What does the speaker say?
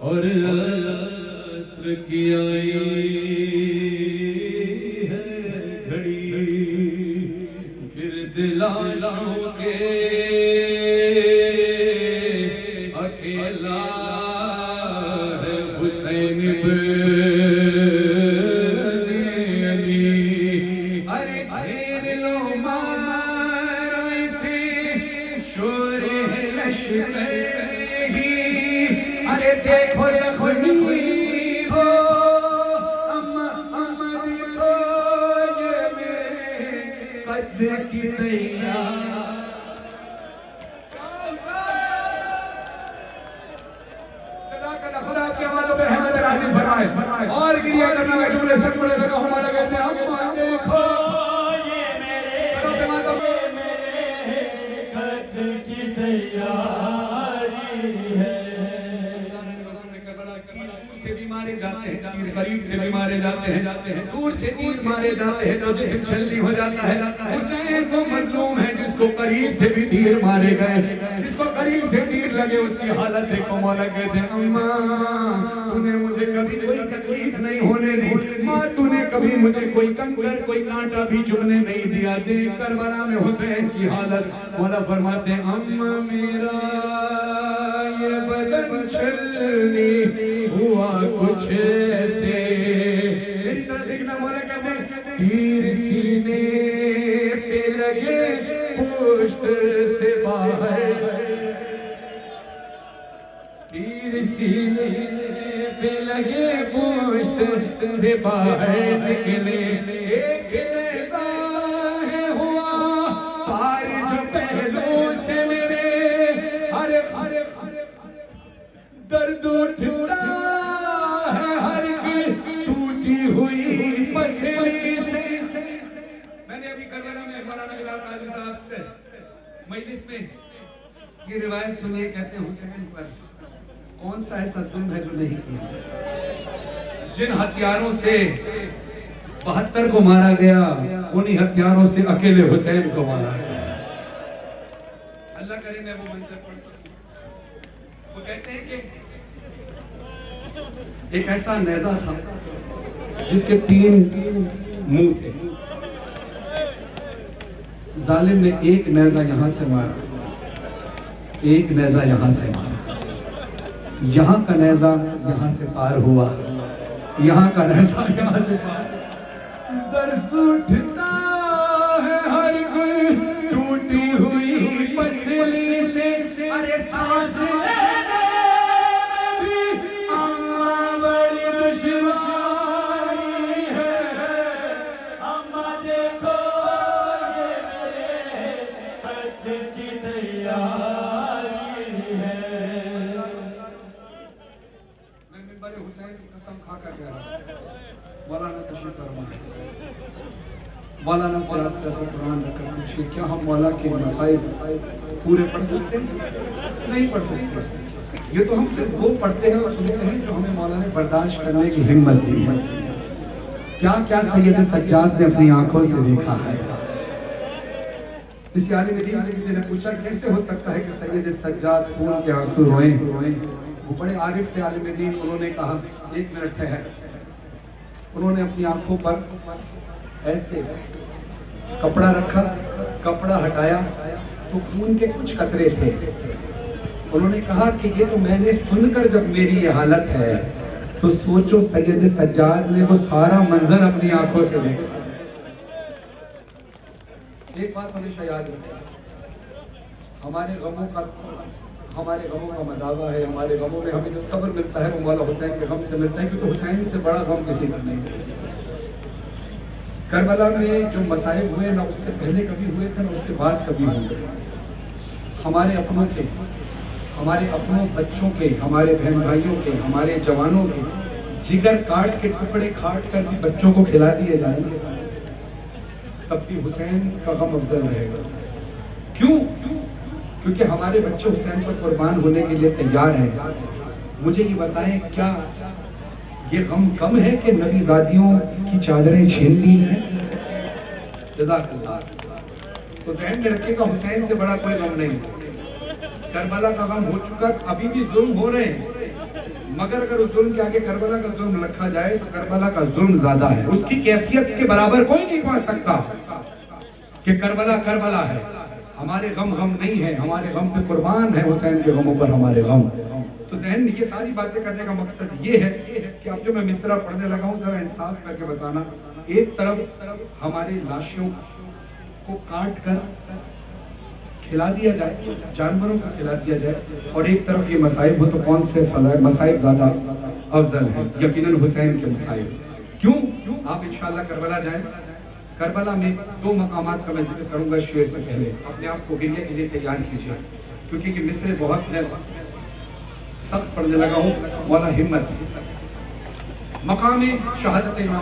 और अस्र की आई है घड़ी, गिरद लाशों के अकेला है हुसैन इब्ने अली। अरे घेर लो मारो इसे, शोर है लश्कर ही। अरे देखो जख्मी हो अम्मा, अम्मा देखो ये मेरे कद की तैयार। खुदा आपके आवाज़ों पे रहमत नाज़िल फरमाए और गिरिया करना है जुमले सच बड़े से हमारा कहते हैं अम्मा देखो ये मेरे कद की तैयारी है। से भी मारे जाते हैं, तीर करीब से भी मारे जाते हैं, दूर से तीर मारे जाते हैं तो जिस्म छल्ली हो जाता है। हुसैन वो मजलूम है जिसको करीब से भी तीर मारे गए, जिसको करीब से तीर लगे उसकी हालत देखो। मौला कहते हैं अम्मा तूने मुझे कभी कोई तकलीफ नहीं होने दी, माँ तूने कभी मुझे कोई कंकर कोई कांटा भी चुभने नहीं दिया। देख करबला में हुसैन की हालत, मौला फरमाते हैं अम्मा मेरा ये बदन छलनी हुआ कुछ ऐसे। मेरी तरफ देखना। मौला कहते हैं तीर सीने पे लगे पुश्त से बाहर, तीर सीने पे लगे पुश्त से बाहर निकले। एक नेज़ा है हुआ पार जो पहलू से मेरे, हरे हरे दर्द उठता है हर की टूटी हुई पसली से। मैंने अभी करबला में मौलाना बिलाल कादरी साहब से मजलिस में ये रिवायत सुनी, कहते हैं हुसैन पर कौन सा ऐसा जुल्म है जो नहीं किया। जिन हथियारों से 72 को मारा गया उन्हीं हथियारों से अकेले हुसैन को मारा गया। अल्लाह करे मैं वो मंजर पढ़ सकूं। वो कहते हैं कि एक ऐसा नेज़ा था जिसके 3 मुंह थे। जालिम ने एक नेज़ा यहां से मारा, एक नेज़ा यहां से मारा, यहाँ का नेज़ा यहाँ से पार हुआ, यहाँ का नेज़ा यहाँ से पार। दर्द उठता है हर कोई टूटी हुई पसली से। अरे सांस लेने में भी अम्मा बड़ी दुश्वारी है। अम्मा देखो ये मेरे कद की तैयारी है। मैं मिंबर हुसैन की कसम खाकर कह रहा हूं, मौलाना तशरीफ फरमाए, मौलाना से आपसे कुरान रखकर पूछिए क्या हम मौला के मसाइब पूरे पढ़ सकते हैं? नहीं पढ़ सकते। ये तो हम सिर्फ वो पढ़ते हैं और सुनते हैं जो हमें मौला ने बर्दाश्त करने की हिम्मत दी है। क्या क्या सैयद सज्जाद ने अपनी आंखों से देखा है। इस आलिम दीन से किसी ने पूछा कैसे हो सकता है कि सैयद सज्जाद खून के आंसू रोएं। वो बड़े आरिफ थे आलिम दीन, उन्होंने कहा 1 मिनट ठहर। उन्होंने अपनी आंखों पर ऐसे कपड़ा रखा, कपड़ा हटाया तो खून के कुछ कतरे थे। उन्होंने कहा कि ये तो मैंने सुनकर जब मेरी ये हालत है तो सोचो सैयद सज्जाद ने वो सारा मंजर अपनी आंखों से देखा। एक बात हमेशा याद रखें, हमारे गमों का मदावा है, हमारे गमों में हमें जो सब्र मिलता है वो मौला हुसैन के गम से मिलता है, क्योंकि हुसैन से बड़ा गम किसी का नहीं। करबला में जो मसाइब हुए ना उससे पहले कभी हुए थे ना उसके बाद कभी हुए। हमारे अपनों के, हमारे अपनों बच्चों के, हमारे बहन भाइयों के, हमारे जवानों के जिगर काट के टुकड़े काट कर भी बच्चों को खिला दिए जाएंगे तब भी हुसैन का गम अफजल रहेगा। क्यों? क्योंकि हमारे बच्चे हुसैन पर कुर्बान होने के लिए तैयार हैं। मुझे ये बताएं क्या ये गम कम है कि नबीज़ादियों की चादरें छीन ली जाएं? जज़ाकल्लाह। तो ज़हन में रखिएगा हुसैन से बड़ा कोई गम नहीं। करबला का गम हो चुका, अभी भी जुल्म हो रहे हैं, मगर अगर उस जुल्म के आगे करबला का जुल्म रखा जाए तो करबला का जुल्म ज्यादा है, उसकी कैफियत के बराबर कोई नहीं पहुंच सकता कि करबला करबला है। हमारे गम गम नहीं है, हमारे गम पे कुर्बान है हुसैन के गमों पर हमारे गम। तो जहन में ये सारी बातें करने का मकसद ये है कि अब जो मैं मिसरा पढ़ने लगा हूँ जरा इंसाफ करके बताना, एक तरफ हमारी लाशों को काट कर खिला दिया जाए, जानवरों को खिला दिया जाए, और एक तरफ ये मसाइब हो तो कौन से मसाइब ज्यादा अफजल है? यकीनन हुसैन के मसाइब। क्यों? आप इंशाअल्लाह करबला जाएं। करबला में दो मकामात का मैं जिक्र करूंगा शेर से पहले, अपने आप को गिरने के लिए तैयार कीजिए, क्योंकि कि मिसरे बहुत है, सख्त पढ़ने लगा हूँ, मौला हिम्मत। मकाम शहादत इमाम